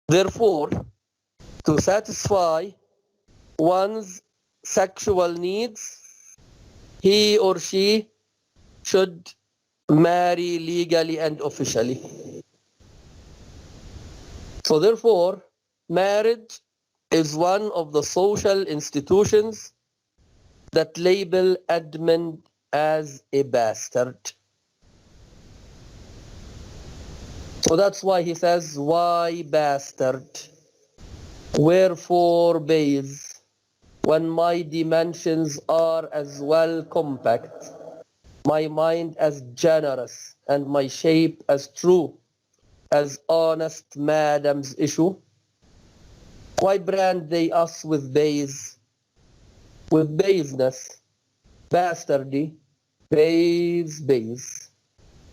Therefore, to satisfy one's sexual needs, he or she should marry legally and officially. So therefore, marriage is one of the social institutions that label Edmund as a bastard. So that's why he says, why bastard? Wherefore base, when my dimensions are as well compact, my mind as generous, and my shape as true as honest madam's issue? Why brand they us with base, with baseness, bastardy, base?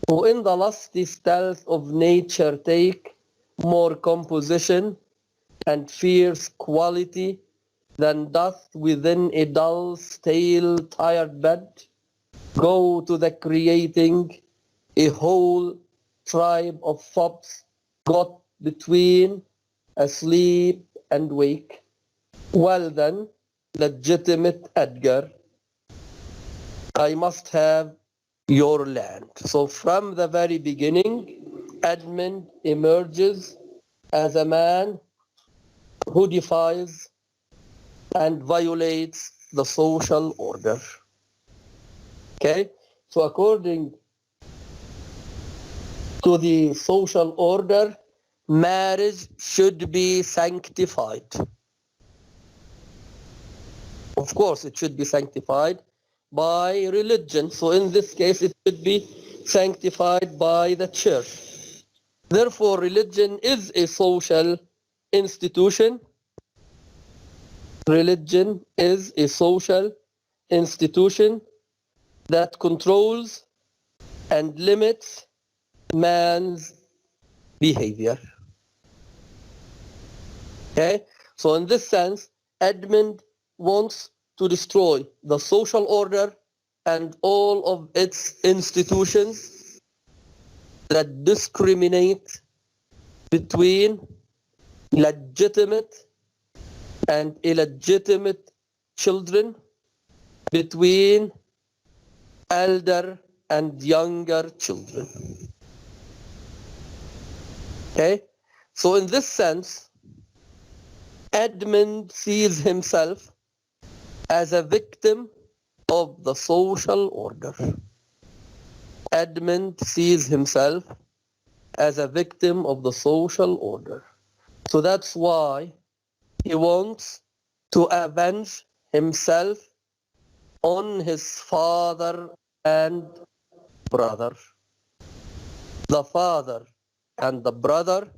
Who in the lusty stealth of nature take more composition and fierce quality than doth within a dull, stale, tired bed, go to the creating a whole tribe of fops got between asleep and wake. Well then, legitimate Edgar, I must have your land. So from the very beginning, Edmund emerges as a man who defies and violates the social order. Okay? So according to the social order, marriage should be sanctified. Of course, it should be sanctified by religion. So in this case, it should be sanctified by the church. Therefore, religion is a social institution. Religion is a social institution that controls and limits man's behavior. Okay? So in this sense, Edmund wants to destroy the social order and all of its institutions that discriminate between legitimate and illegitimate children, between elder and younger children. Okay? So in this sense, Edmund sees himself as a victim of the social order. Edmund sees himself as a victim of the social order. So that's why he wants to avenge himself on his father and brother. The father and the brother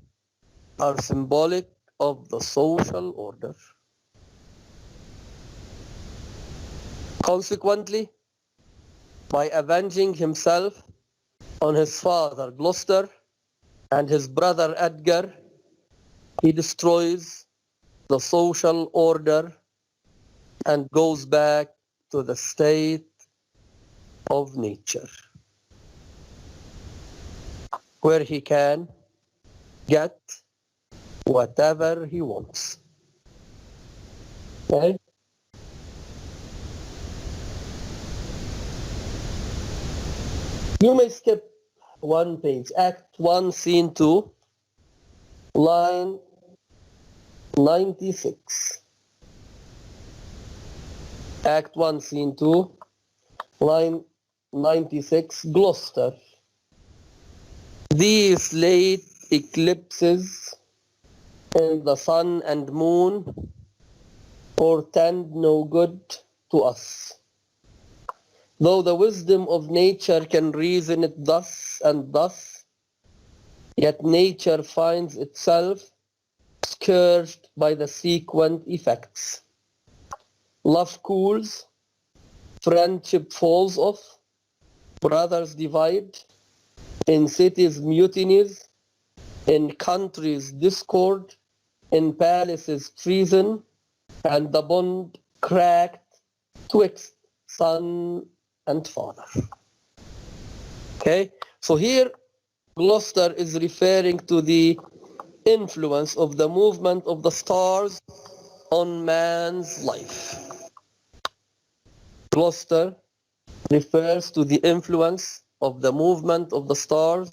are symbolic of the social order. Consequently, by avenging himself on his father Gloucester and his brother Edgar, he destroys the social order and goes back to the state of nature, where he can get whatever he wants. Okay? You may skip one page, Act 1, Scene 2, line 96. Act 1, Scene 2, line 96, Gloucester. These late eclipses in the sun and moon portend no good to us. Though the wisdom of nature can reason it thus and thus, yet nature finds itself scourged by the sequent effects. Love cools, friendship falls off, brothers divide, in cities mutinies, in countries discord, in palaces treason, and the bond cracked twixt son and father. Okay, so here Gloucester is referring to the influence of the movement of the stars on man's life. Gloucester refers to the influence of the movement of the stars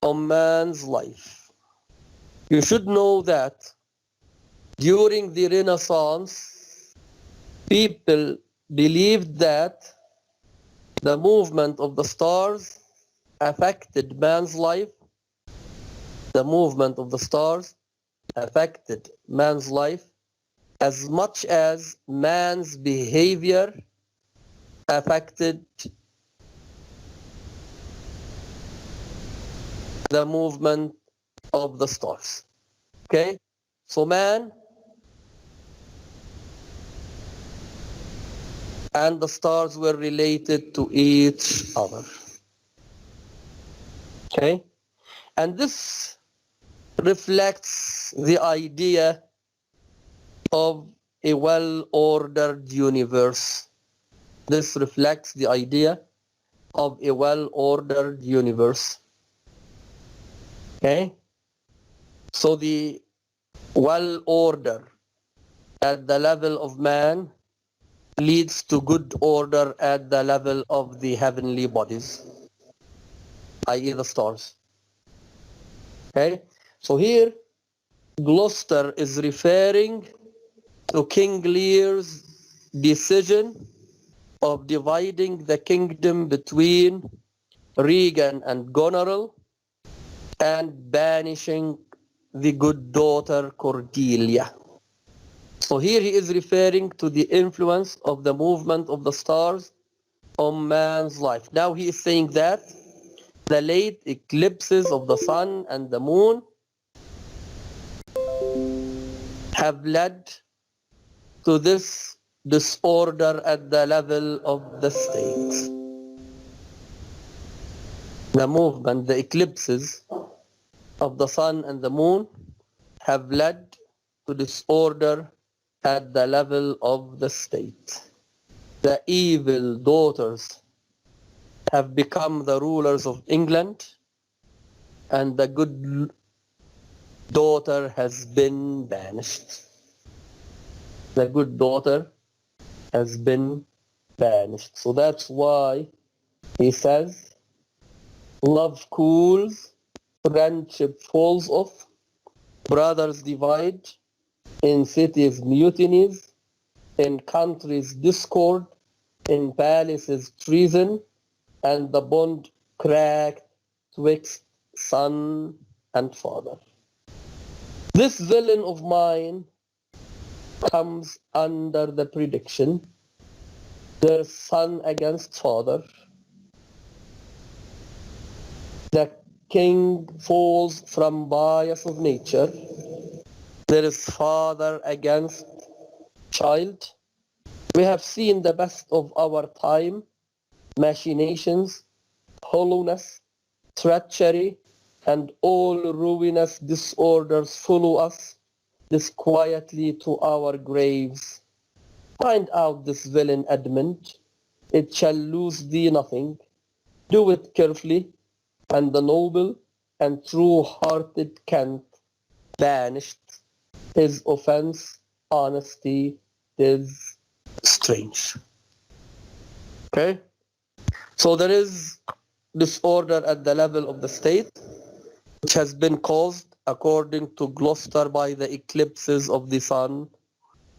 on man's life. You should know that during the Renaissance, people believed that the movement of the stars affected man's life. The movement of the stars affected man's life as much as man's behavior affected the movement of the stars. Okay? So man and the stars were related to each other. Okay? And this reflects the idea of a well-ordered universe. This reflects the idea of a well-ordered universe. Okay? So the well-order at the level of man leads to good order at the level of the heavenly bodies, i.e. the stars. Okay? So here, Gloucester is referring to King Lear's decision of dividing the kingdom between Regan and Goneril and banishing the good daughter Cordelia. So here he is referring to the influence of the movement of the stars on man's life. Now he is saying that the late eclipses of the sun and the moon have led to this disorder at the level of the state. The movement, the eclipses of the sun and the moon have led to disorder at the level of the state. The evil daughters have become the rulers of England, and the good daughter has been banished. The good daughter has been banished. So that's why he says, love cools, friendship falls off, brothers divide, in cities mutinies, in countries discord, in palaces treason, and the bond cracked twixt son and father. This villain of mine comes under the prediction, their son against father. The king falls from bias of nature. There is father against child. We have seen the best of our time, machinations, hollowness, treachery, and all ruinous disorders follow us disquietly to our graves. Find out this villain, Edmund. It shall lose thee nothing. Do it carefully, and the noble and true-hearted Kent banished. His offense, honesty, is strange. Okay? So there is disorder at the level of the state, which has been caused, according to Gloucester, by the eclipses of the sun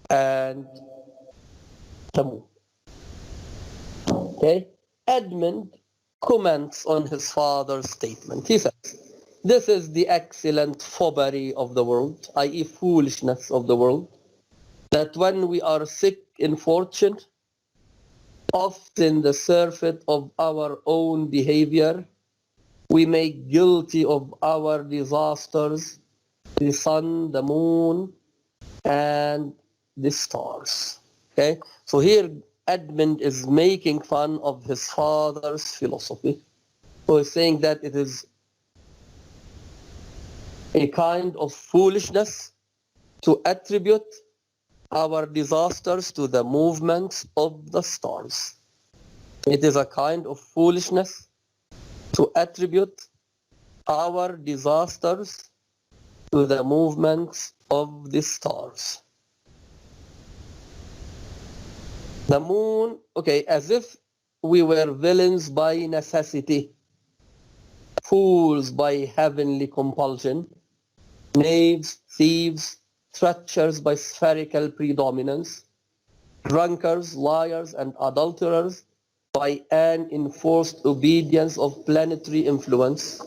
and the moon. Okay? Edmund comments on his father's statement. He says, this is the excellent foppery of the world, i.e. foolishness of the world, that when we are sick in fortune, often the surfeit of our own behavior, we make guilty of our disasters the sun, the moon, and the stars. Okay? So here Edmund is making fun of his father's philosophy. So he's saying that it is a kind of foolishness to attribute our disasters to the movements of the stars. It is a kind of foolishness to attribute our disasters to the movements of the stars. The moon, okay, as if we were villains by necessity, fools by heavenly compulsion, knaves, thieves, treacherous by spherical predominance, drunkards, liars, and adulterers by an enforced obedience of planetary influence,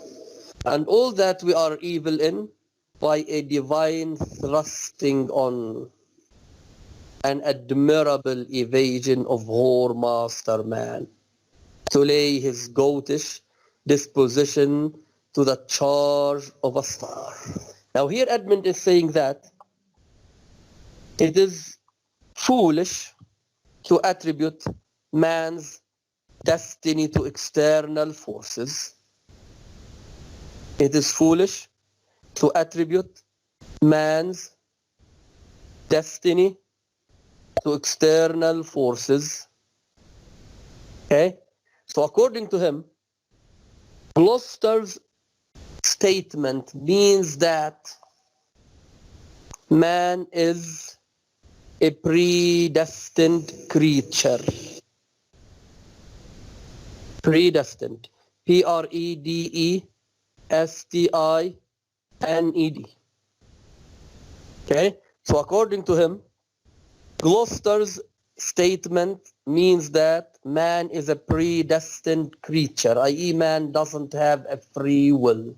and all that we are evil in by a divine thrusting on, an admirable evasion of whoremaster man, to lay his goatish disposition to the charge of a star. Now here Edmund is saying that it is foolish to attribute man's destiny to external forces. It is foolish to attribute man's destiny to external forces. Okay? So according to him, Gloucester's statement means that man is a predestined creature. Predestined. Predestined. Okay? So according to him, Gloucester's statement means that man is a predestined creature, i.e. man doesn't have a free will.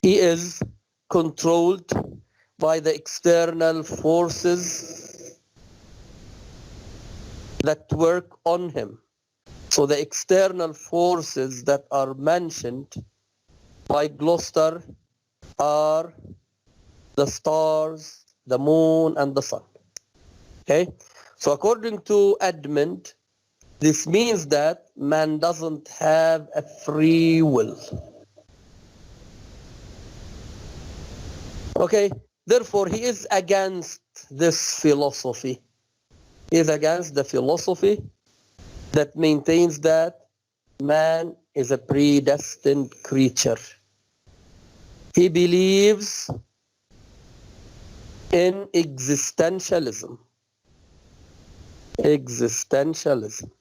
He is controlled by the external forces that work on him. So the external forces that are mentioned by Gloucester are the stars, the moon, and the sun. Okay? So according to Edmund, this means that man doesn't have a free will. Okay? Therefore, he is against this philosophy. He is against the philosophy that maintains that man is a predestined creature. He believes in existentialism. Existentialism.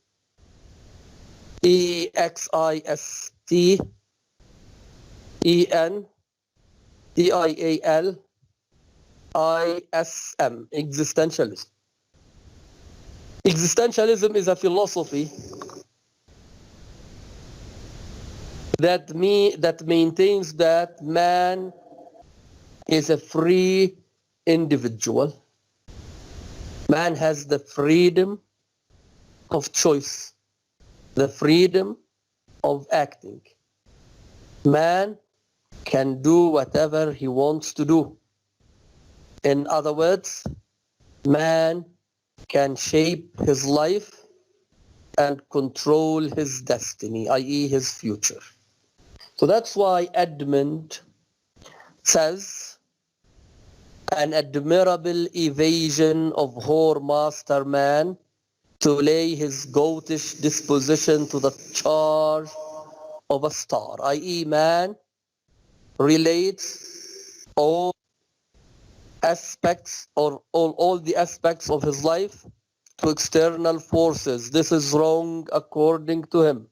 Existentialism. Existentialism. Existentialism is a philosophy that maintains that man is a free individual. Man has the freedom of choice, the freedom of acting. Man can do whatever he wants to do. In other words, man can shape his life and control his destiny, i.e. his future. So that's why Edmund says, an admirable evasion of whoremaster man to lay his goatish disposition to the charge of a star, i.e. man relates all aspects or all the aspects of his life to external forces. This is wrong according to him.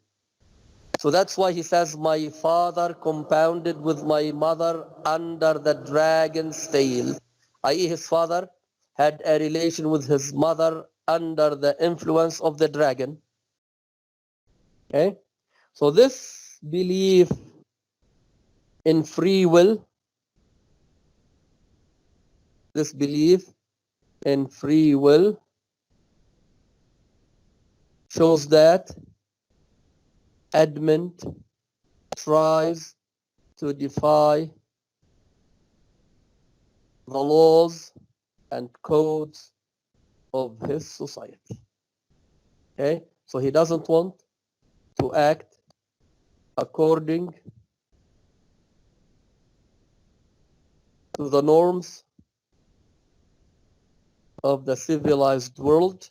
So that's why he says, my father compounded with my mother under the dragon's tail, i.e. his father had a relation with his mother under the influence of the dragon. Okay? So this belief in free will, this belief in free will shows that Edmund tries to defy the laws and codes of his society. Okay? So he doesn't want to act according to the norms of the civilized world.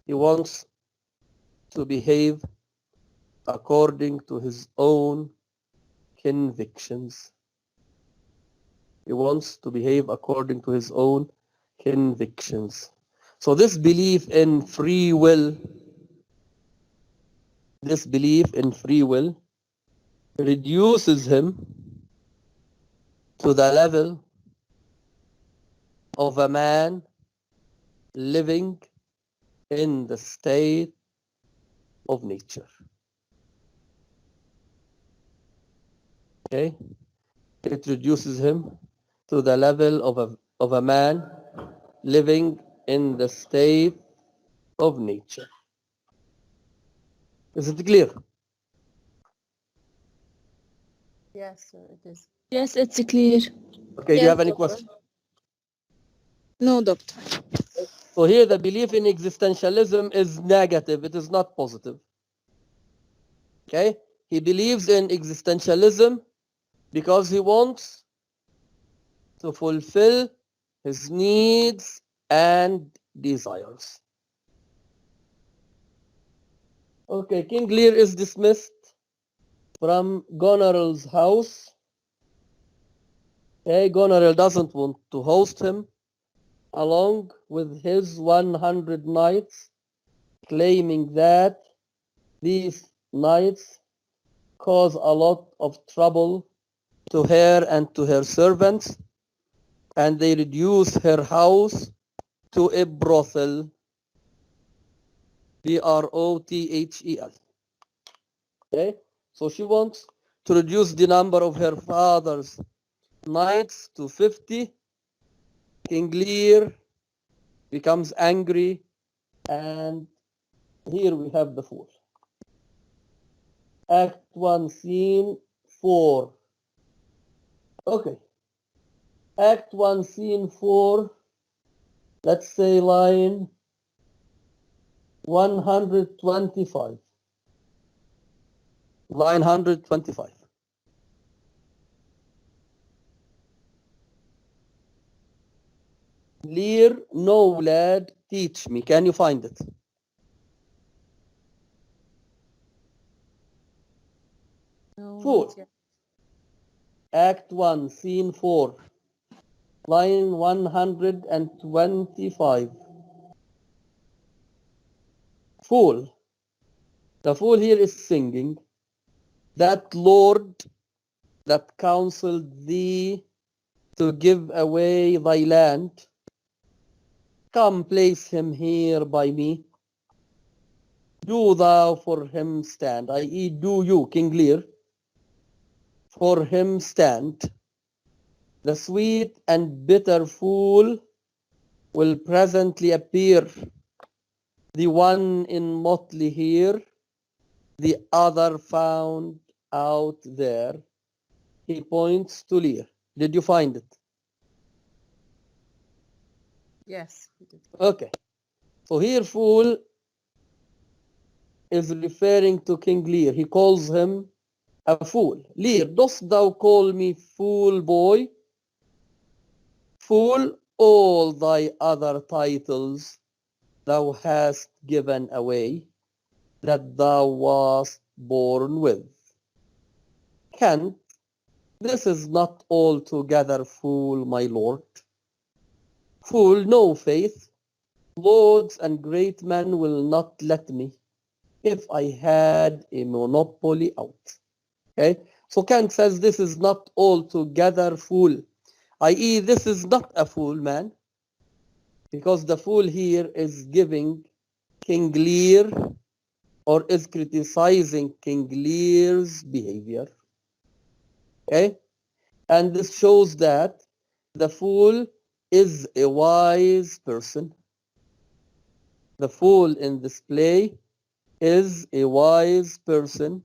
He wants to behave according to his own convictions. He wants to behave according to his own convictions. So this belief in free will, reduces him to the level of a man living in the state of nature. Okay? It reduces him to the level of a man living in the state of nature. Is it clear? Yes, sir, it is. Yes, it's clear. Okay, do you have any questions? No, doctor. So here the belief in existentialism is negative. It is not positive. Okay? He believes in existentialism because he wants to fulfill his needs and desires. Okay, King Lear is dismissed from Goneril's house. Okay, Goneril doesn't want to host him along with his 100 knights, claiming that these knights cause a lot of trouble to her and to her servants, and they reduce her house to a brothel. Brothel. Okay, so she wants to reduce the number of her father's knights to 50. King Lear becomes angry, and here we have the fool. Act 1, Scene 4. Okay. Act 1, Scene 4. Let's say line 125. Line 125. Lear, no lad, teach me. Can you find it? No, Four. not yet. Act 1, Scene 4. Line 125. Fool. The fool here is singing. That Lord that counseled thee to give away thy land, come place him here by me. Do thou for him stand, i.e. do you, King Lear, for him stand. The sweet and bitter fool will presently appear, the one in motley here, the other found out there. He points to Lear. Did you find it? Yes, we did. Okay. So here fool is referring to King Lear. He calls him a fool. Lear, dost thou call me fool, boy? Fool, all thy other titles thou hast given away, that thou wast born with. Kent, this is not altogether fool, my lord. Fool, no faith. Lords and great men will not let me if I had a monopoly out. Okay, so Kant says this is not altogether fool, i.e. this is not a fool man, because the fool here is giving King Lear, or is criticizing King Lear's behavior. Okay, and this shows that the fool is a wise person. The fool in this play is a wise person.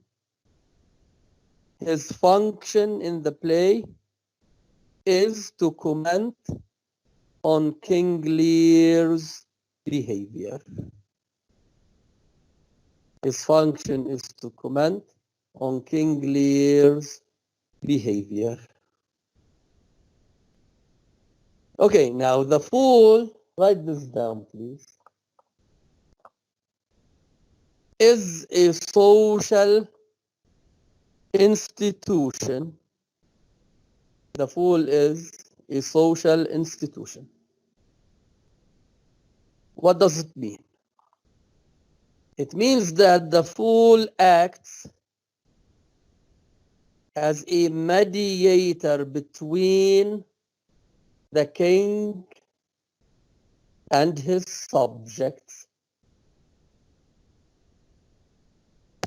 His function in the play is to comment on King Lear's behavior. His function is to comment on King Lear's behavior. Okay, now the fool, write this down, please, is a social institution. The fool is a social institution. What does it mean? It means that the fool acts as a mediator between the king and his subjects.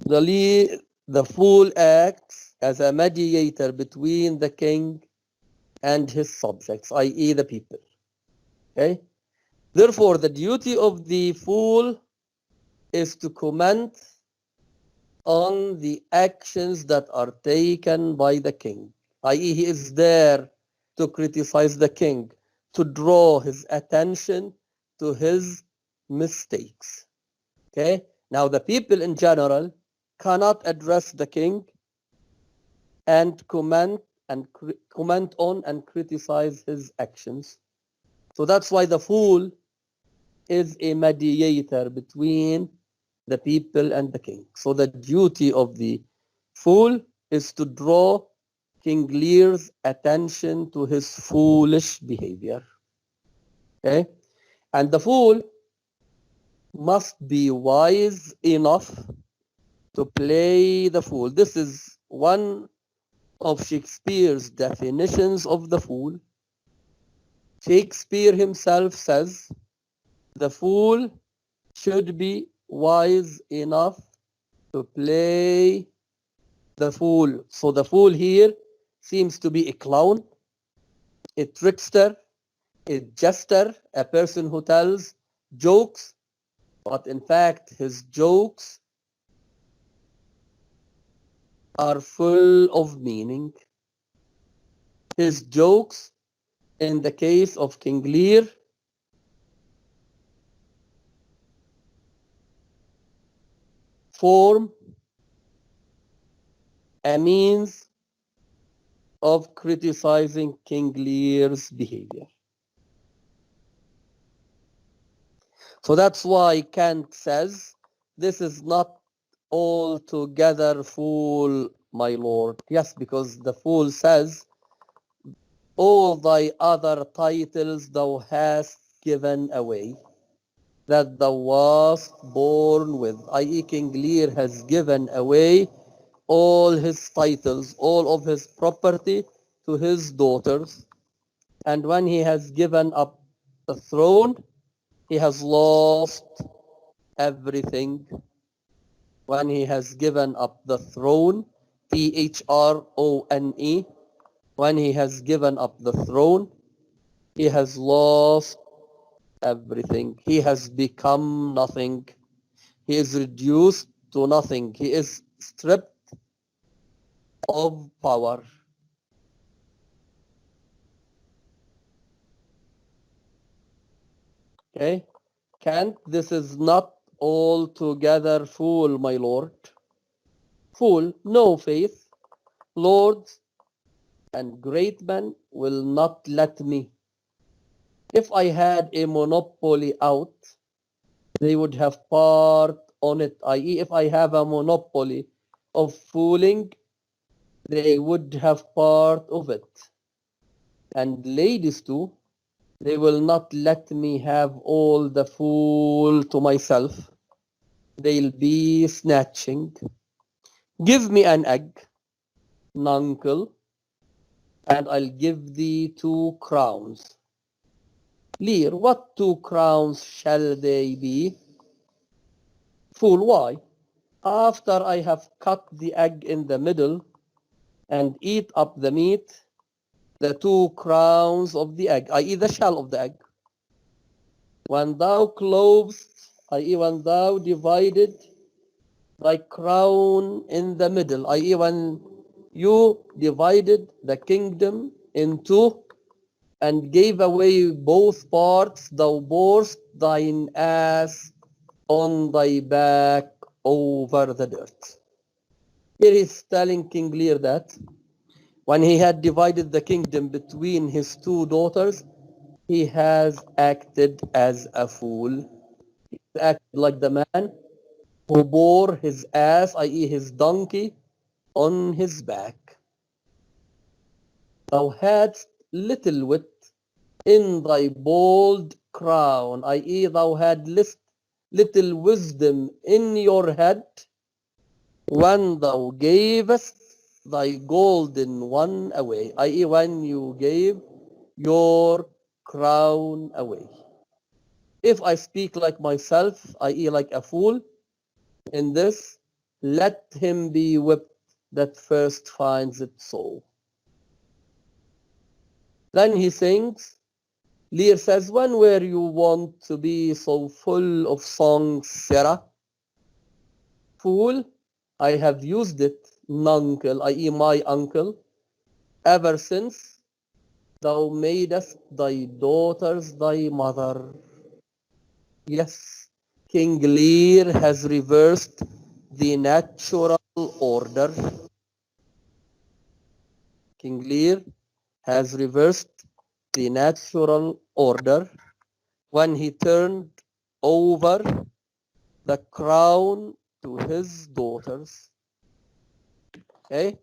The fool acts as a mediator between the king and his subjects, i.e. the people. Okay? Therefore, the duty of the fool is to comment on the actions that are taken by the king, i.e. he is there to criticize the king, to draw his attention to his mistakes. Okay? Now the people in general cannot address the king and comment on and criticize his actions. So that's why the fool is a mediator between the people and the king. So the duty of the fool is to draw King Lear's attention to his foolish behavior. Okay? And the fool must be wise enough to play the fool. This is one of Shakespeare's definitions of the fool. Shakespeare himself says the fool should be wise enough to play the fool. So the fool here seems to be a clown, a trickster, a jester, a person who tells jokes, but in fact his jokes are full of meaning. His jokes, in the case of King Lear, form a means of criticizing King Lear's behavior. So that's why Kant says, this is not altogether fool, my lord. Yes, because the fool says, all thy other titles thou hast given away, that thou wast born with, i.e. King Lear has given away all his titles, all of his property to his daughters. And when he has given up the throne, he has lost everything. When he has given up the throne, Throne, when he has given up the throne, he has lost everything. He has become nothing. He is reduced to nothing. He is stripped of power. Okay? Kant, this is not altogether fool, my lord. Fool, no faith. Lords and great men will not let me. If I had a monopoly out, they would have part on it, i.e. if I have a monopoly of fooling, they would have part of it. And ladies too, they will not let me have all the fool to myself. They'll be snatching. Give me an egg, nuncle, and I'll give thee 2 crowns. Lear, what 2 crowns shall they be? Fool, why? After I have cut the egg in the middle and eat up the meat, the 2 crowns of the egg, i.e. the shell of the egg, when thou clovest, i.e. when thou divided thy crown in the middle, i.e. when you divided the kingdom in 2 and gave away both parts, thou borest thine ass on thy back over the dirt. Here he's telling King Lear that when he had divided the kingdom between his 2 daughters, he has acted as a fool. He acted like the man who bore his ass, i.e. his donkey, on his back. Thou hadst little wit in thy bold crown, i.e., thou had little wisdom in your head when thou gavest thy golden one away, i.e., when you gave your crown away. If I speak like myself, i.e., like a fool, in this, let him be whipped that first finds it so. Then he sings, Lear says, when were you wont to be so full of songs, Sarah? Fool, I have used it, nuncle, i.e. my uncle, ever since thou madest thy daughters thy mother. Yes, King Lear has reversed the natural order. King Lear has reversed the natural order when he turned over the crown to his daughters. Okay?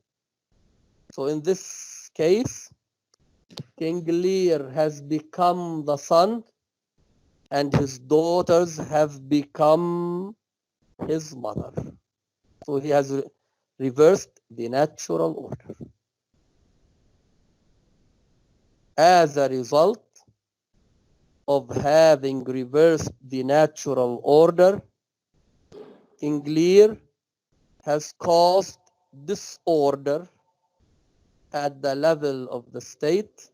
So in this case, King Lear has become the son and his daughters have become his mother. So he has reversed the natural order. As a result of having reversed the natural order, King Lear has caused disorder at the level of the state,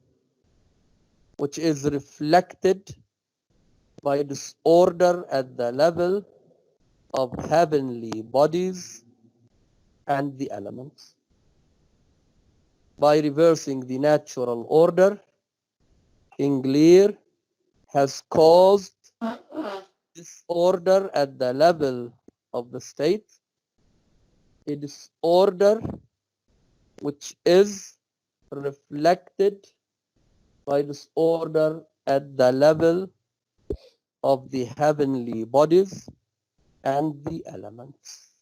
which is reflected by disorder at the level of heavenly bodies and the elements. By reversing the natural order, King Lear has caused disorder at the level of the state, a disorder which is reflected by disorder at the level of the heavenly bodies and the elements.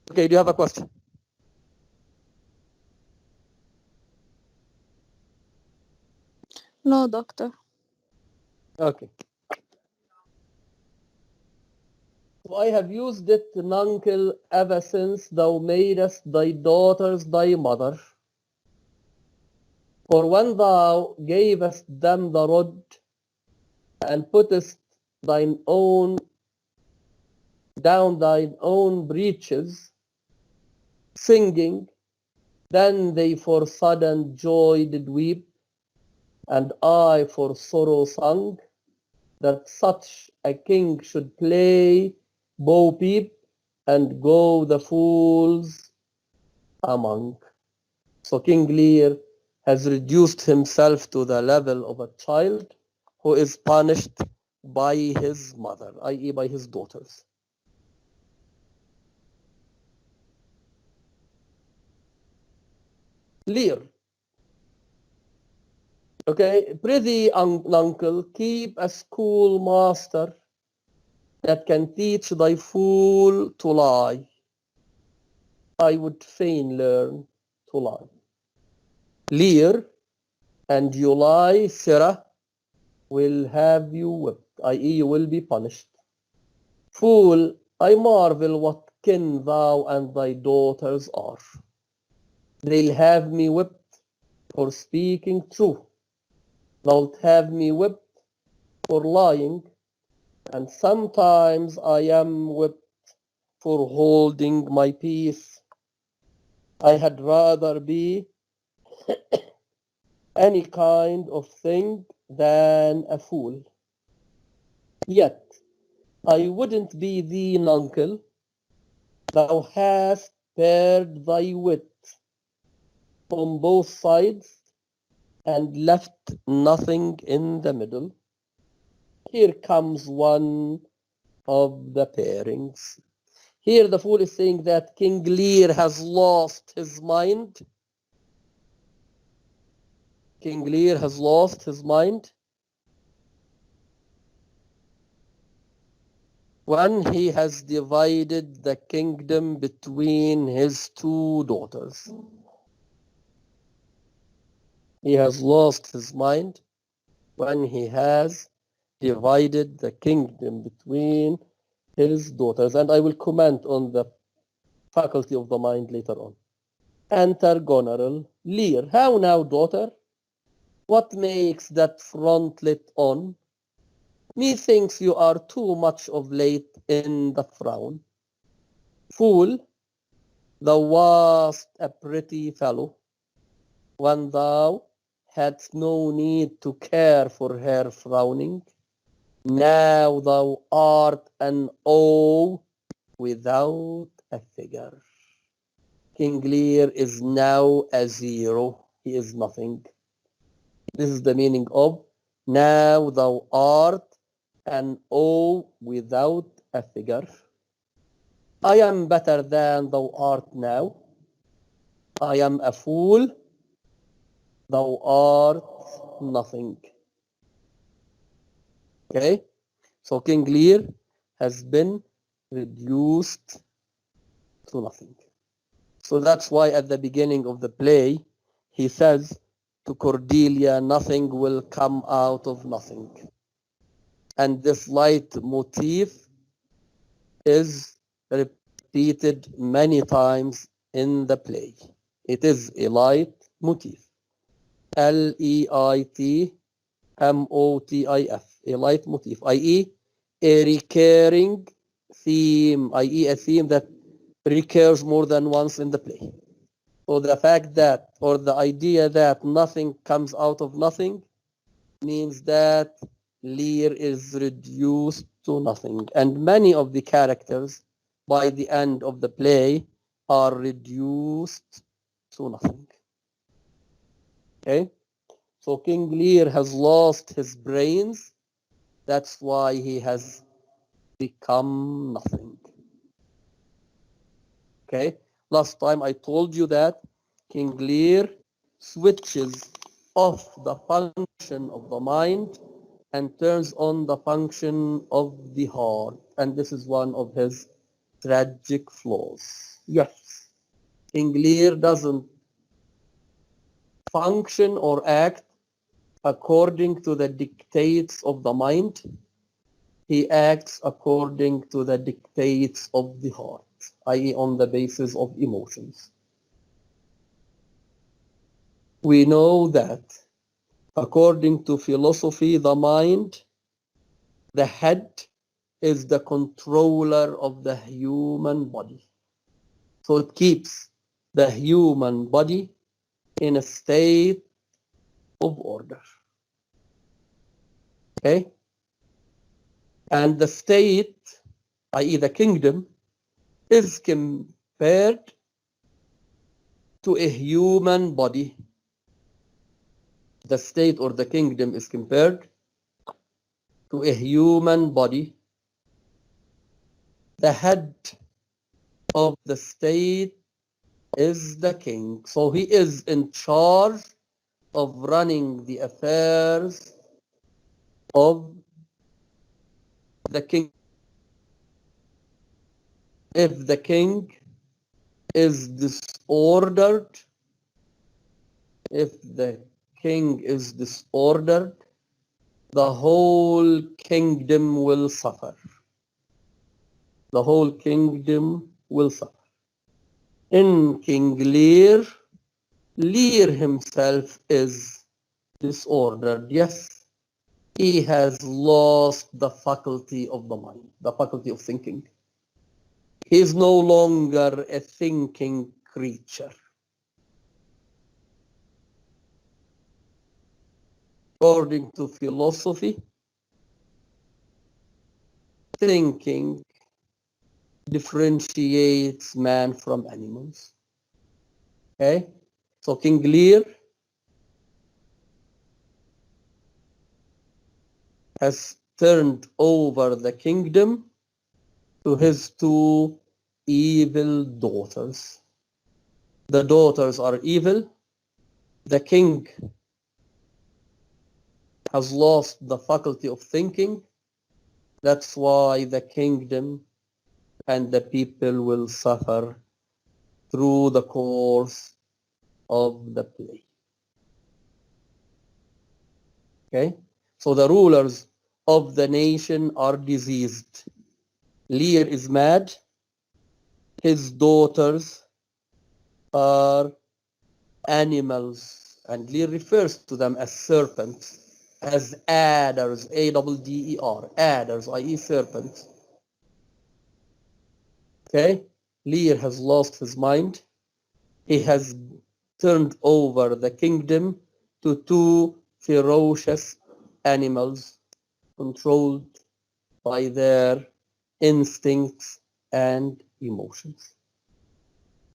Okay, do you have a question? No, doctor. Okay. So I have used it, nuncle, ever since thou madest thy daughters thy mother. For when thou gavest them the rod and puttest thine own down thine own breeches, singing, then they for sudden joy did weep, and I for sorrow sung, that such a king should play bo peep and go the fools among. So King Lear has reduced himself to the level of a child who is punished by his mother, i.e. by his daughters. Lear. Okay, prithee, uncle, keep a schoolmaster that can teach thy fool to lie. I would fain learn to lie. Lear, and you lie, Sarah, will have you whipped, i.e. you will be punished. Fool, I marvel what kin thou and thy daughters are. They'll have me whipped for speaking true. Thou'lt have me whipped for lying, and sometimes I am whipped for holding my peace. I had rather be any kind of thing than a fool. Yet I wouldn't be thee, nuncle. Thou hast pared thy wit on both sides and left nothing in the middle. Here comes one of the pairings. Here the fool is saying that King Lear has lost his mind. King Lear has lost his mind. when he has divided the kingdom between his two daughters. He has lost his mind when he has divided the kingdom between his daughters. And I will comment on the faculty of the mind later on. Enter Goneril, Lear. How now, daughter? What makes that frontlet on? Methinks you are too much of late in the frown. Fool, thou wast a pretty fellow, when thou hadst no need to care for her frowning. Now thou art an O without a figure. King Lear is now a zero. He is nothing. This is the meaning of now thou art an O without a figure. I am better than thou art now. I am a fool. Thou art nothing. Okay? So King Lear has been reduced to nothing. So that's why at the beginning of the play, he says to Cordelia, nothing will come out of nothing. And this light motif is repeated many times in the play. It is a light motif. Leitmotif, a light motif, i.e. a recurring theme, i.e. a theme that recurs more than once in the play. So the fact that, or the idea that nothing comes out of nothing means that Lear is reduced to nothing. And many of the characters by the end of the play are reduced to nothing. Okay? So King Lear has lost his brains. That's why he has become nothing. Okay? Last time I told you that King Lear switches off the function of the mind and turns on the function of the heart. And this is one of his tragic flaws. Yes, King Lear doesn't function or act according to the dictates of the mind. He acts according to the dictates of the heart, i.e. on the basis of emotions. We know that according to philosophy, the mind, the head, is the controller of the human body. So it keeps the human body in a state of order. Okay? And the state, i.e. the kingdom, is compared to a human body. The state or the kingdom is compared to a human body. The head of the state is the king. So he is in charge of running the affairs of the king. If the king is disordered, the whole kingdom will suffer. The whole kingdom will suffer. In King Lear, Lear himself is disordered. Yes, he has lost the faculty of the mind, the faculty of thinking. He is no longer a thinking creature. According to philosophy, thinking differentiates man from animals. Okay? So King Lear has turned over the kingdom to his two evil daughters. The daughters are evil. The king has lost the faculty of thinking. That's why the kingdom and the people will suffer through the course of the play. Okay? So the rulers of the nation are diseased. Lear is mad. His daughters are animals. And Lear refers to them as serpents, as adders, A-D-D-E-R, adders, i.e. serpents. Okay? Lear has lost his mind. He has turned over the kingdom to two ferocious animals controlled by their instincts and emotions.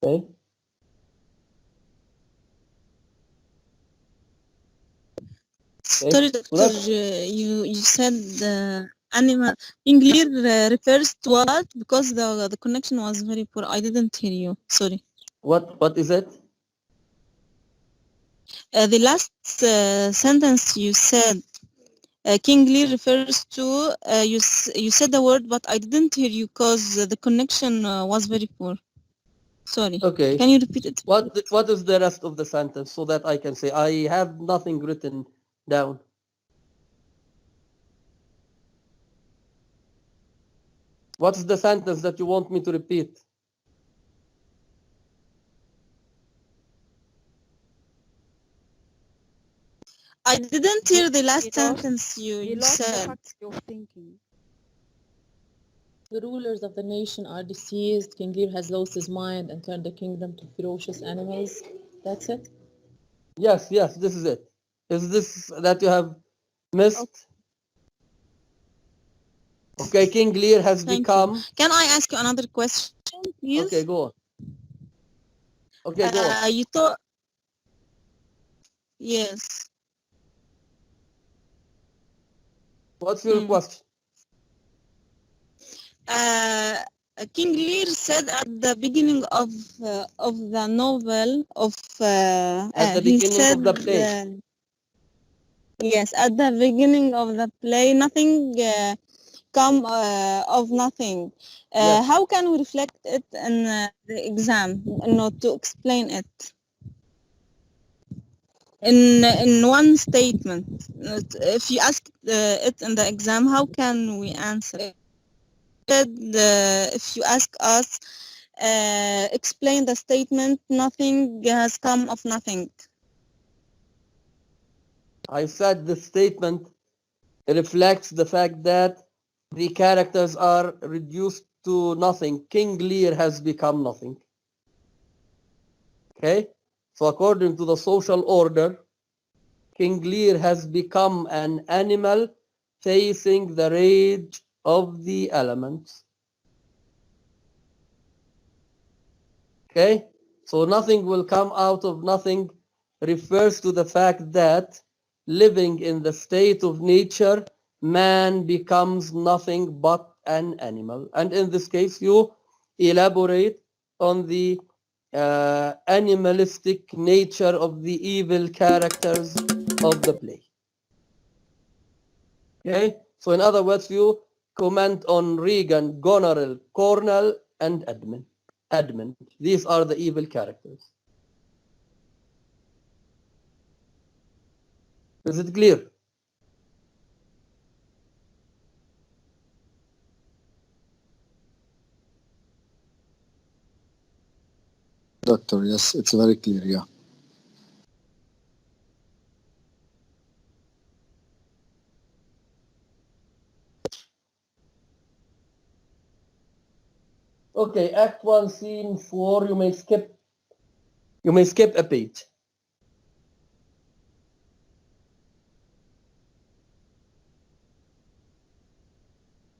Okay? Sorry, So doctor, that's you said animal. English refers to what? Because the connection was very poor. I didn't hear you. Sorry. what is it? The last sentence you said, King Lear refers to, you said the word, but I didn't hear you because the connection was very poor. Sorry. Okay. Can you repeat it? What is the rest of the sentence so that I can say I have nothing written down? What's the sentence that you want me to repeat? I didn't hear the He last lost- sentence He you lost the said. faculty of thinking. The rulers of the nation are deceased. King Lear has lost his mind and turned the kingdom to ferocious animals. That's it. Yes, this is it. Is this that you have missed? Okay, King Lear has Thank become. you. Can I ask you another question, please? Okay, go on. Okay, go on. You thought, yes. What's your question? King Lear said at the beginning of the novel of At the he beginning said of the play. yes, at the beginning of the play nothing come of nothing. Yes. How can we reflect it in the exam? Not to explain it in one statement. If you ask it in the exam, how can we answer it? If you ask us, explain the statement, nothing has come of nothing. I said the statement reflects the fact that the characters are reduced to nothing. King Lear has become nothing. Okay? So according to the social order, King Lear has become an animal facing the rage of the elements. Okay? So nothing will come out of nothing refers to the fact that living in the state of nature, man becomes nothing but an animal. And in this case, you elaborate on the animalistic nature of the evil characters of the play. Okay? So in other words, you comment on Regan, Goneril, Cornell, and Edmund. These are the evil characters. Is it clear? Doctor, yes, it's very clear, yeah. Okay, Act 1, Scene 4, you may skip a page.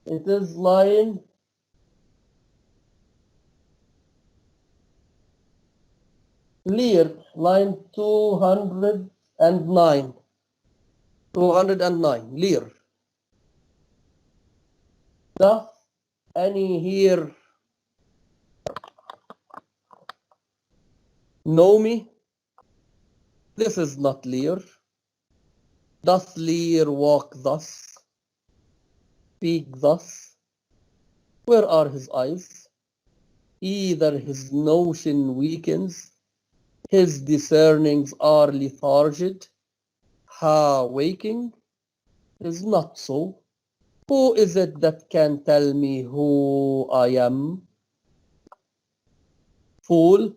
It is line 209. 209, Lear. Doth any here know me? This is not Lear. Doth Lear walk thus? speak thus? Where are his eyes? Either his notion weakens, his discernings are lethargic, how waking is not so. Who is it that can tell me who I am? Fool,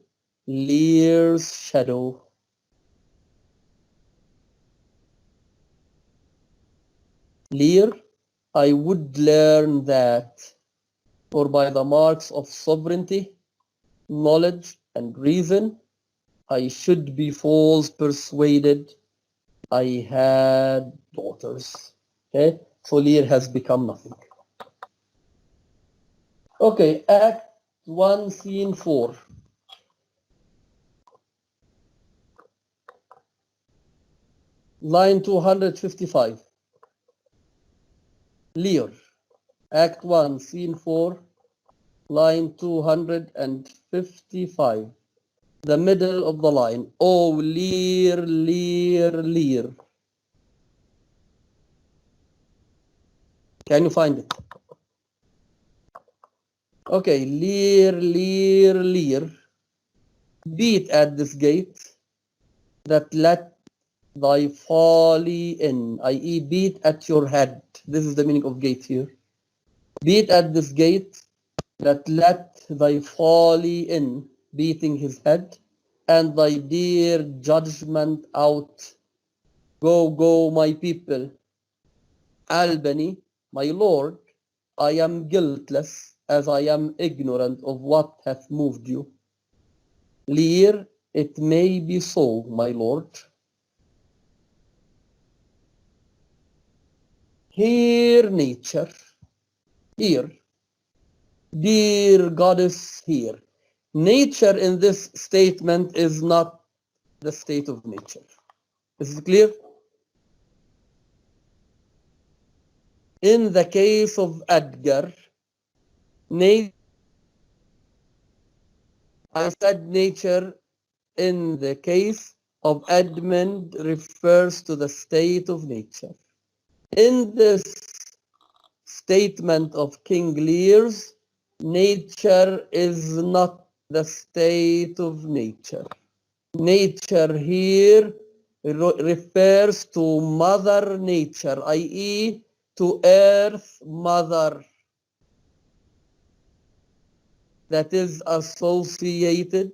Lear's shadow. Lear, I would learn that, for by the marks of sovereignty, knowledge, and reason, I should be false persuaded I had daughters. Okay, so Lear has become nothing. Okay, Act 1, Scene 4. Line 255. Lear. Act 1, Scene 4, line 255. The middle of the line. Oh, Lear, Lear, Lear. Can you find it? Okay, Lear, Lear, Lear. Beat at this gate that let thy folly in, i.e. beat at your head. This is the meaning of gate here. Beat at this gate that let thy folly in, beating his head, and thy dear judgment out. Go, go, my people. Albany, my lord, I am guiltless, as I am ignorant of what hath moved you. Lear, it may be so, my lord. Hear nature, here. Dear goddess, here. Nature in this statement is not the state of nature. Is it clear? In the case of Edgar, I said nature in the case of Edmund refers to the state of nature. In this statement of King Lear's, nature is not the state of nature. Nature here refers to Mother Nature, i.e. to Earth Mother, that is associated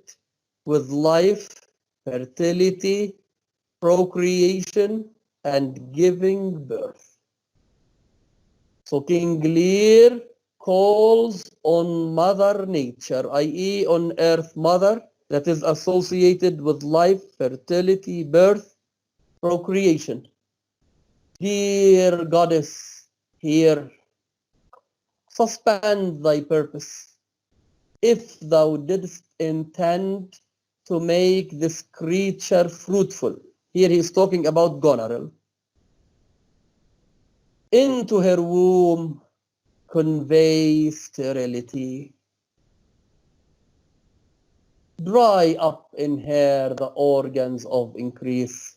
with life, fertility, procreation, and giving birth. So King Lear calls on Mother Nature, i.e. on Earth Mother, that is associated with life, fertility, birth, procreation. Dear goddess, here, suspend thy purpose. If thou didst intend to make this creature fruitful, here he is talking about Goneril, into her womb convey sterility. Dry up in her the organs of increase,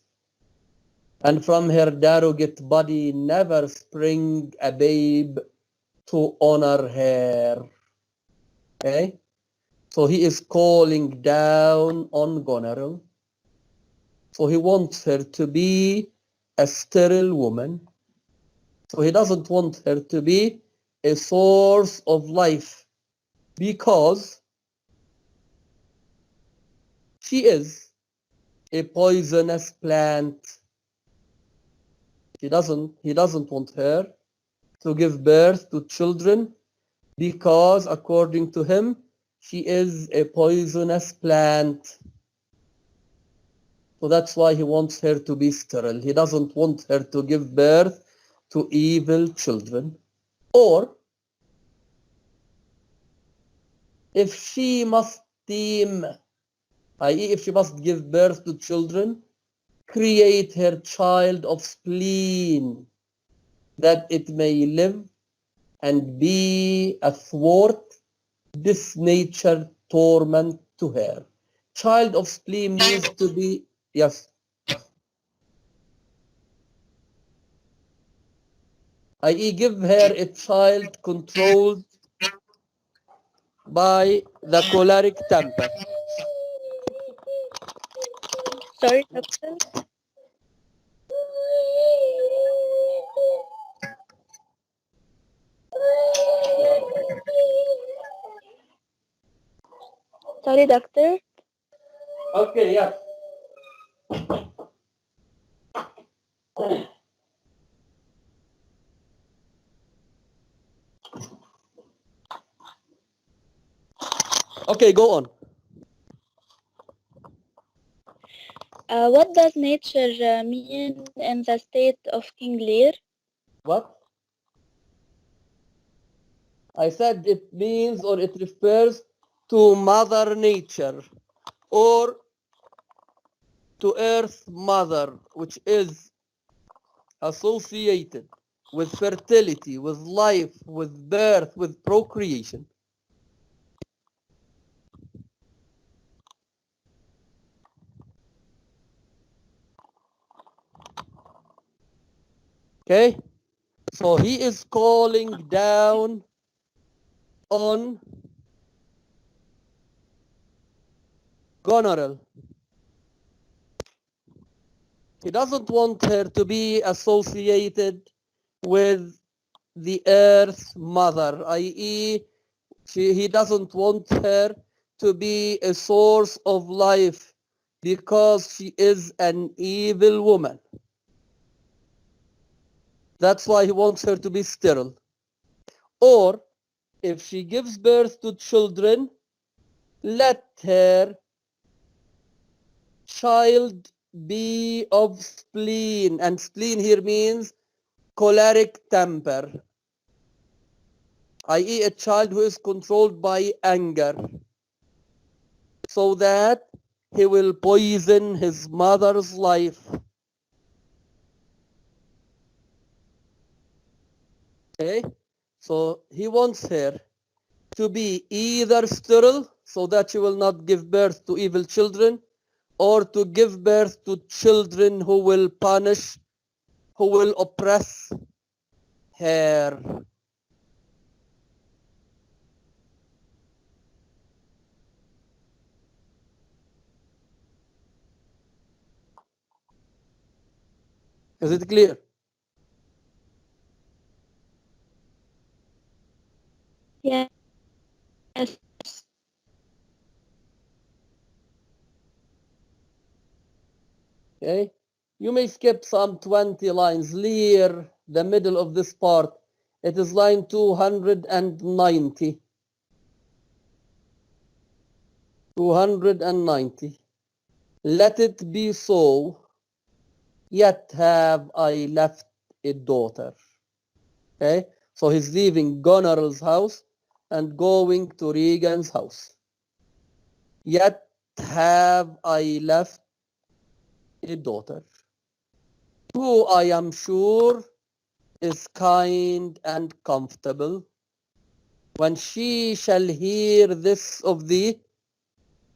and from her derogate body never spring a babe to honor her. Okay? So he is calling down on Goneril. So he wants her to be a sterile woman. So he doesn't want her to be a source of life, because she is a poisonous plant. He doesn't want her to give birth to children, because according to him, she is a poisonous plant. So that's why he wants her to be sterile. He doesn't want her to give birth to evil children. Or if she must teem, i.e. if she must give birth to children, create her child of spleen, that it may live and be athwart this nature torment to her. Child of spleen means to be, yes. i.e. give her a child controlled by the choleric temper. Sorry, doctor. Sorry, doctor. Okay, yeah. Okay, go on. What does nature mean in the state of King Lear? What? I said it means or it refers to Mother Nature or to Earth Mother, which is associated with fertility, with life, with birth, with procreation. Okay? So he is calling down on Goneril. He doesn't want her to be associated with the Earth Mother, i.e., he doesn't want her to be a source of life because she is an evil woman. That's why he wants her to be sterile. Or if she gives birth to children, let her child be of spleen. And spleen here means choleric temper, i.e. a child who is controlled by anger, so that he will poison his mother's life. Okay? So he wants her to be either sterile, so that she will not give birth to evil children, or to give birth to children who will punish, who will oppress her. Is it clear? Yes. Okay? You may skip some 20 lines. Lear, the middle of this part, it is line 290. 290. Let it be so, yet have I left a daughter. Okay? So he's leaving Goneril's house and going to Regan's house. Yet have I left a daughter, who I am sure is kind and comfortable. When she shall hear this of thee,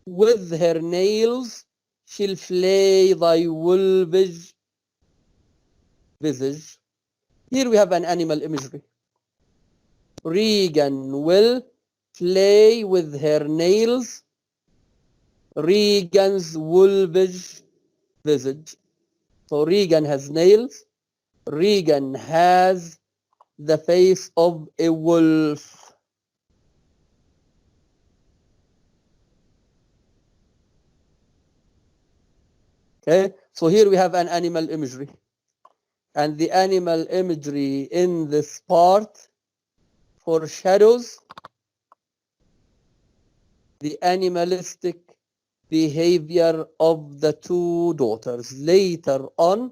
with her nails she'll flay thy wolvish visage. Here we have an animal imagery. Regan will play with her nails Regan's wolvish visage. So Regan has nails. Regan has the face of a wolf. Okay, so here we have an animal imagery. And the animal imagery in this part foreshadows the animalistic behavior of the two daughters. Later on,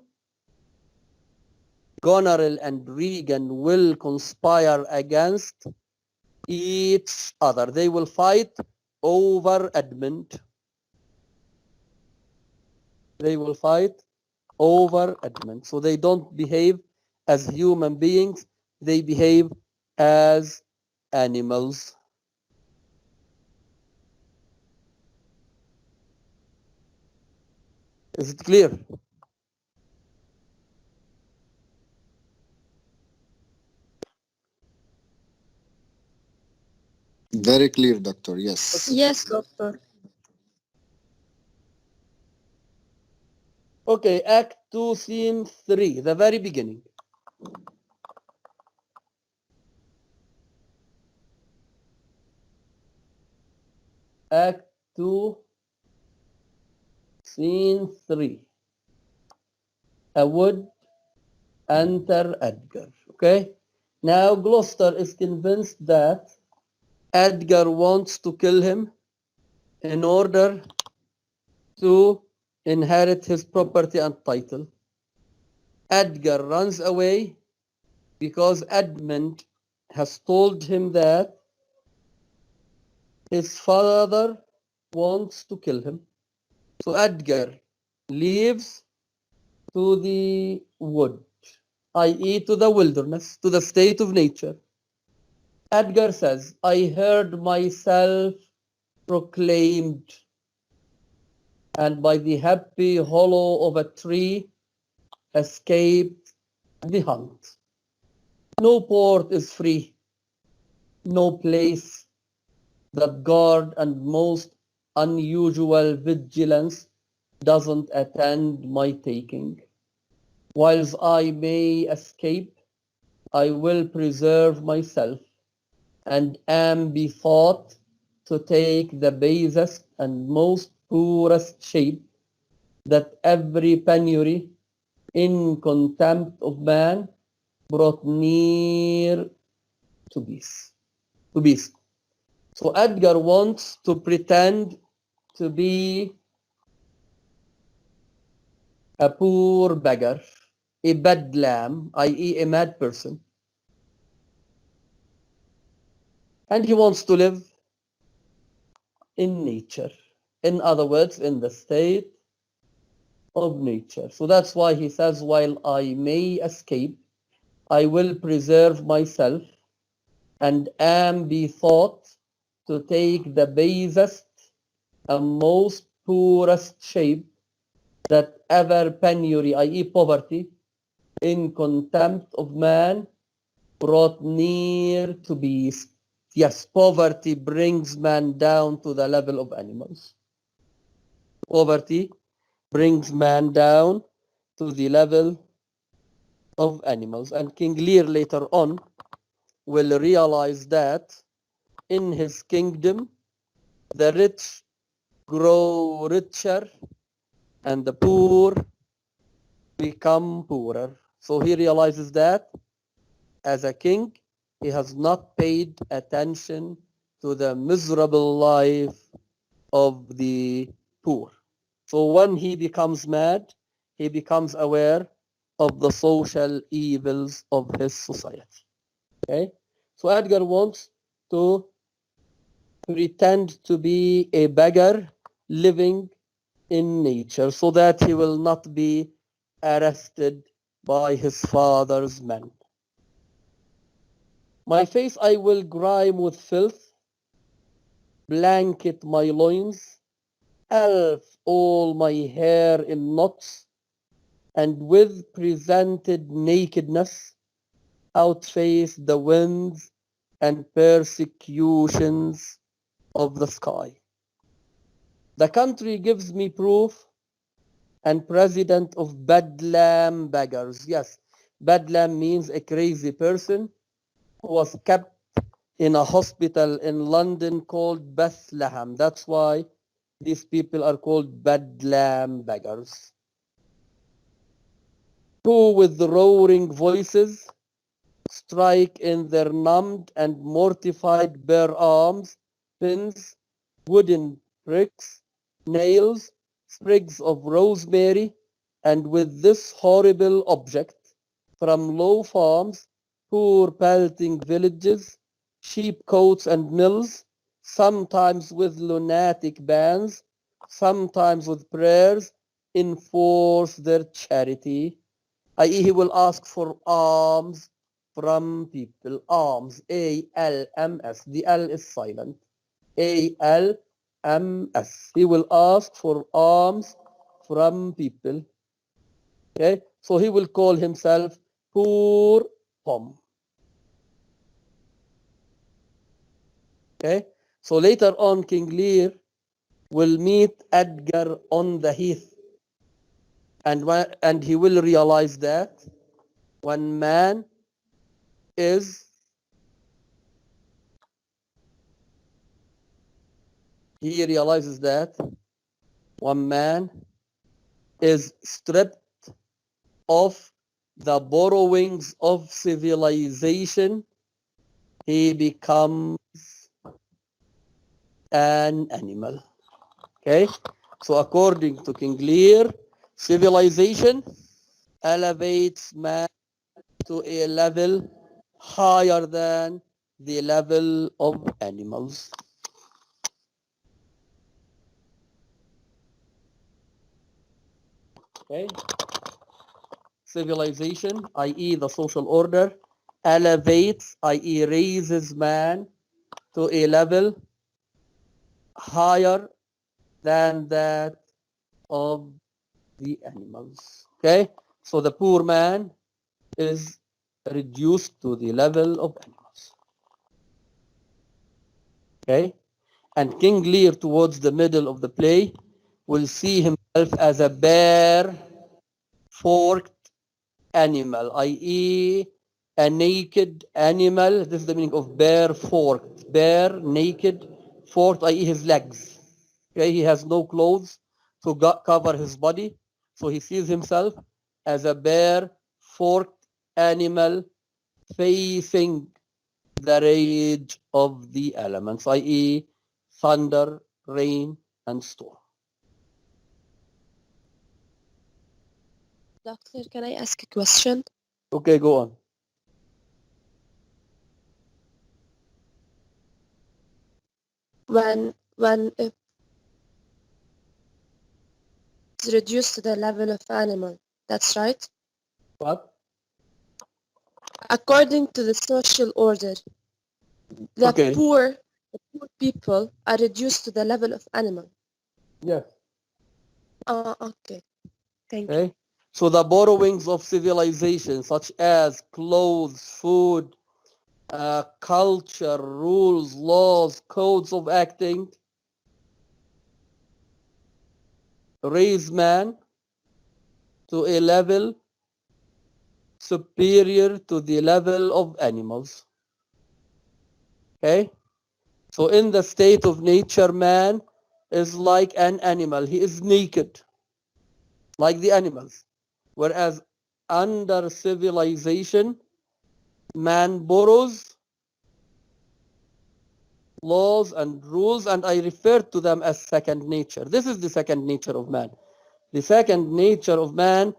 Goneril and Regan will conspire against each other. They will fight over Edmund. They will fight over Edmund. So they don't behave as human beings. They behave as animals. Is it clear? Very clear, doctor. Yes. Yes, doctor. Okay, Act 2, Scene 3, the very beginning. Act 2, Scene 3. A wood enter Edgar. Okay? Now Gloucester is convinced that Edgar wants to kill him in order to inherit his property and title. Edgar runs away because Edmund has told him that his father wants to kill him. So Edgar leaves to the wood, i.e. to the wilderness, to the state of nature. Edgar says, I heard myself proclaimed, and by the happy hollow of a tree escaped the hunt. No port is free, no place that guard and most unusual vigilance doesn't attend my taking. Whilst I may escape, I will preserve myself, and am bethought to take the basest and most poorest shape that every penury in contempt of man brought near to beast. So Edgar wants to pretend to be a poor beggar, a bedlam, i.e. a mad person, and he wants to live in nature. In other words, in the state of nature. So that's why he says, while I may escape, I will preserve myself and am bethought to take the basest and most poorest shape that ever penury, i.e. poverty, in contempt of man, brought near to beast. Yes, poverty brings man down to the level of animals. Poverty brings man down to the level of animals. And King Lear later on will realize that in his kingdom, the rich grow richer and the poor become poorer. So he realizes that as a king, he has not paid attention to the miserable life of the poor. So when he becomes mad, he becomes aware of the social evils of his society. Okay? So Edgar wants to pretend to be a beggar living in nature so that he will not be arrested by his father's men. My face I will grime with filth, blanket my loins, elf all my hair in knots, and with presented nakedness outface the winds and persecutions of the sky. The country gives me proof and president of Bedlam beggars. Yes, Bedlam means a crazy person who was kept in a hospital in London called Bethlehem. That's why these people are called Bedlam beggars. Who with roaring voices strike in their numbed and mortified bare arms, pins, wooden bricks, nails, sprigs of rosemary, and with this horrible object from low farms, poor pelting villages, sheep cotes and mills, sometimes with lunatic bands, sometimes with prayers, enforce their charity, i.e. he will ask for alms from people. Alms, A-L-M-S. The L is silent. A-L-M-S. He will ask for alms from people. Okay, so he will call himself Poor Tom. Okay, so later on, King Lear will meet Edgar on the heath, and he will realize that when man is he realizes that when man is stripped of the borrowings of civilization, he becomes an animal. Okay, so according to King Lear, civilization elevates man to a level higher than the level of animals. Okay, civilization, i.e. the social order, elevates, i.e. raises man to a level higher than that of the animals. Okay, so the poor man is reduced to the level of animals. Okay, and King Lear towards the middle of the play will see himself as a bare forked animal, i.e. a naked animal. This is the meaning of bare forked. Bare, naked, forked, i.e. his legs. Okay, he has no clothes to cover his body, so he sees himself as a bare forked animal facing the rage of the elements, i.e. thunder, rain, and storm. Doctor, can I ask a question? Okay, go on. When it's reduced to the level of animal, that's right? What? According to the social order, the Okay. poor people are reduced to the level of animal. Yes. Okay. Thank you. Okay. So the borrowings of civilization, such as clothes, food, culture, rules, laws, codes of acting, raise man to a level superior to the level of animals. Okay? So in the state of nature, man is like an animal. He is naked, like the animals. Whereas under civilization, man borrows laws and rules, and I refer to them as second nature. This is the second nature of man. The second nature of man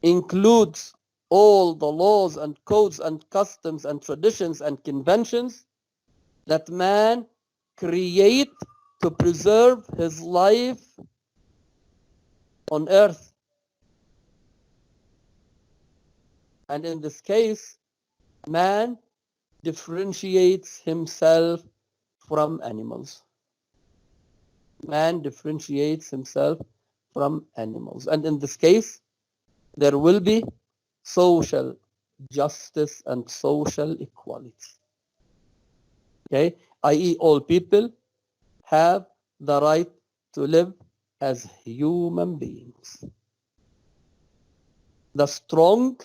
includes all the laws and codes and customs and traditions and conventions that man create to preserve his life on earth. And in this case, man differentiates himself from animals. Man differentiates himself from animals. And in this case, there will be social justice and social equality. Okay, i.e. all people have the right to live as human beings. The strong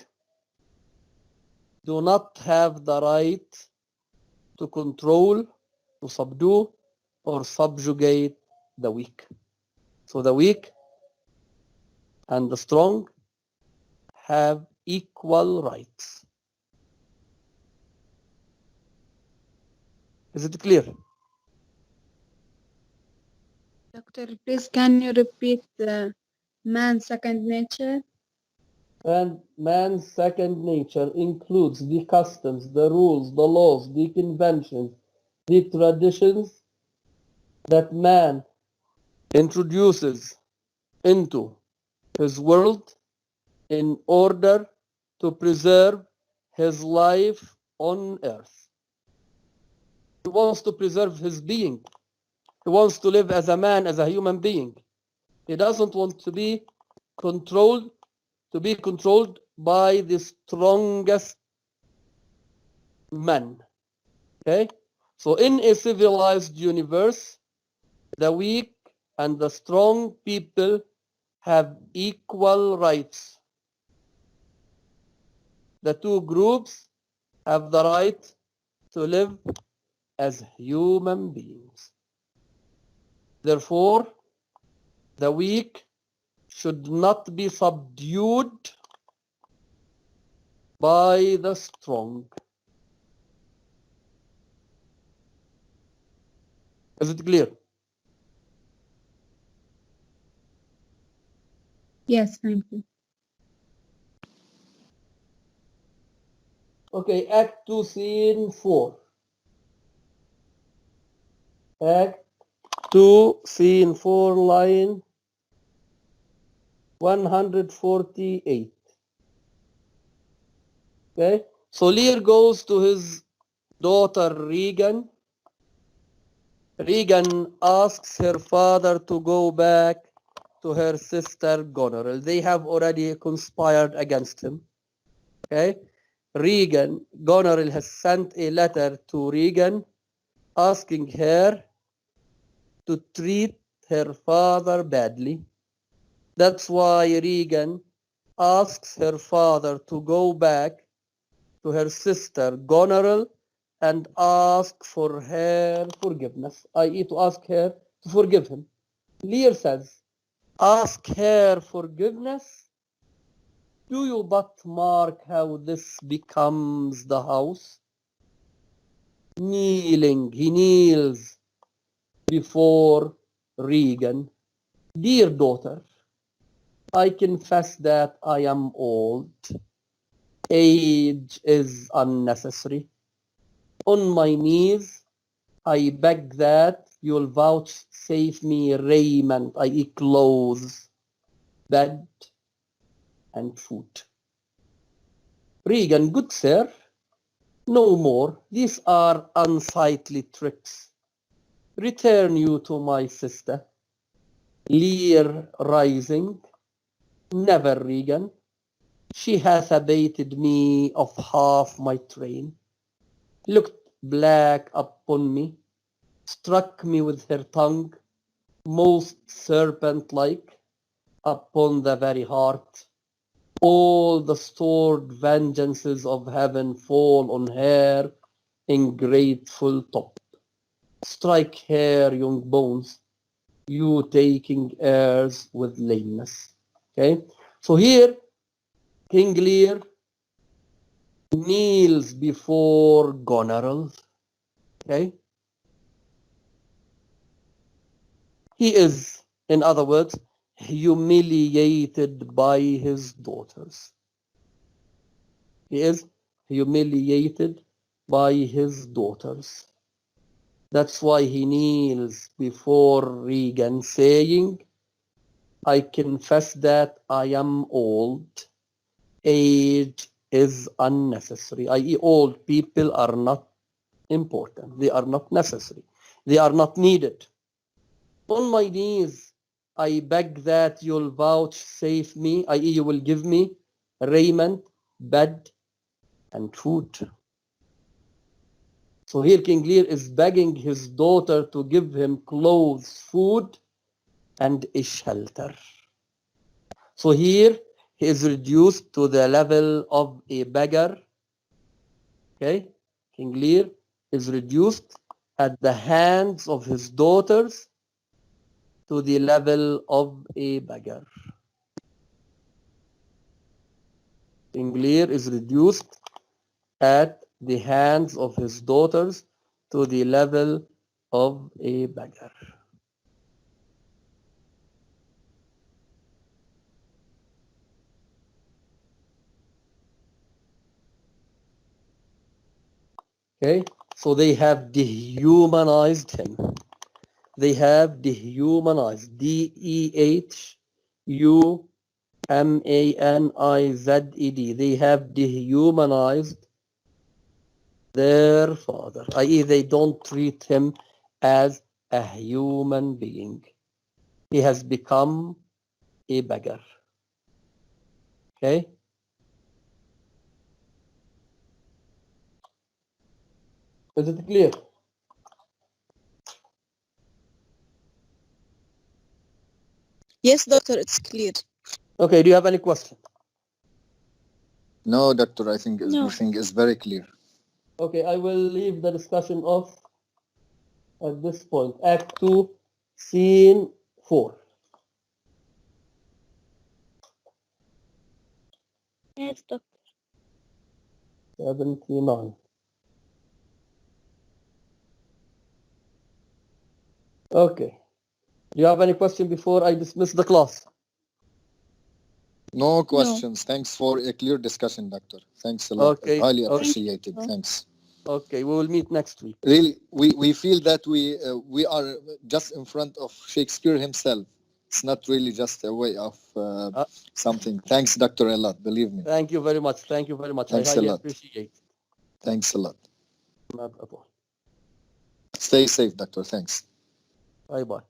do not have the right to control, to subdue, or subjugate the weak. So the weak and the strong have equal rights. Is it clear? Doctor, please can you repeat man's second nature? And man's second nature includes the customs, the rules, the laws, the conventions, the traditions that man introduces into his world in order to preserve his life on earth. He wants to preserve his being. He wants to live as a man, as a human being. He doesn't want to be controlled by the strongest men. Okay? So in a civilized universe, the weak and the strong people have equal rights. The two groups have the right to live as human beings. Therefore, the weak should not be subdued by the strong. Is it clear? Yes, thank you. Okay, Act 2, Scene 4. Act 2, Scene 4, line 148. Okay, so Lear goes to his daughter Regan. Regan asks her father to go back to her sister Goneril. They have already conspired against him. Okay, Goneril has sent a letter to Regan asking her to treat her father badly. That's why Regan asks her father to go back to her sister Goneril and ask for her forgiveness, i.e. to ask her to forgive him. Lear says, ask her forgiveness? Do you but mark how this becomes the house? Kneeling, he kneels before Regan. Dear daughter, I confess that I am old. Age is unnecessary. On my knees, I beg that you'll vouchsafe me raiment, i.e. clothes, bed, and food. Regan, good sir, no more. These are unsightly tricks. Return you to my sister. Lear rising, never Regan. She hath abated me of half my train, looked black upon me, struck me with her tongue, most serpent-like, upon the very heart. All the stored vengeances of heaven fall on her in grateful top. Strike her young bones, you taking heirs with lameness. Okay, so here King Lear kneels before Goneril. Okay, he is, in other words, humiliated by his daughters. He is humiliated by his daughters. That's why he kneels before Regan, saying, I confess that I am old. Age is unnecessary, i.e. old people are not important. They are not necessary. They are not needed. On my knees, I beg that you'll vouchsafe me, i.e. you will give me raiment, bed, and food. So here King Lear is begging his daughter to give him clothes, food, and a shelter. So here he is reduced to the level of a beggar. Okay, King Lear is reduced at the hands of his daughters to the level of a beggar. King Lear is reduced at the hands of his daughters to the level of a beggar. Okay, so they have dehumanized him. They have dehumanized, Dehumanized. They have dehumanized their father, i.e. they don't treat him as a human being. He has become a beggar. Okay? Is it clear? Yes, doctor, it's clear. Okay, do you have any question? No, doctor, I think No. everything is very clear. Okay, I will leave the discussion off at this point. Act 2, Scene 4. Yes, doctor. 79. Okay. Do you have any question before I dismiss the class? No questions. Thanks for a clear discussion, doctor. Thanks a lot. Okay, Highly okay. appreciated. you. Thanks. Okay, we will meet next week. Really, we feel that we are just in front of Shakespeare himself. It's not really just a way of something. Thanks, doctor, a lot. Believe me. Thank you very much. Thank you very much. Thanks I a highly lot. appreciate it. Thanks a lot. Not at all. Stay safe, doctor. Thanks. Bye-bye.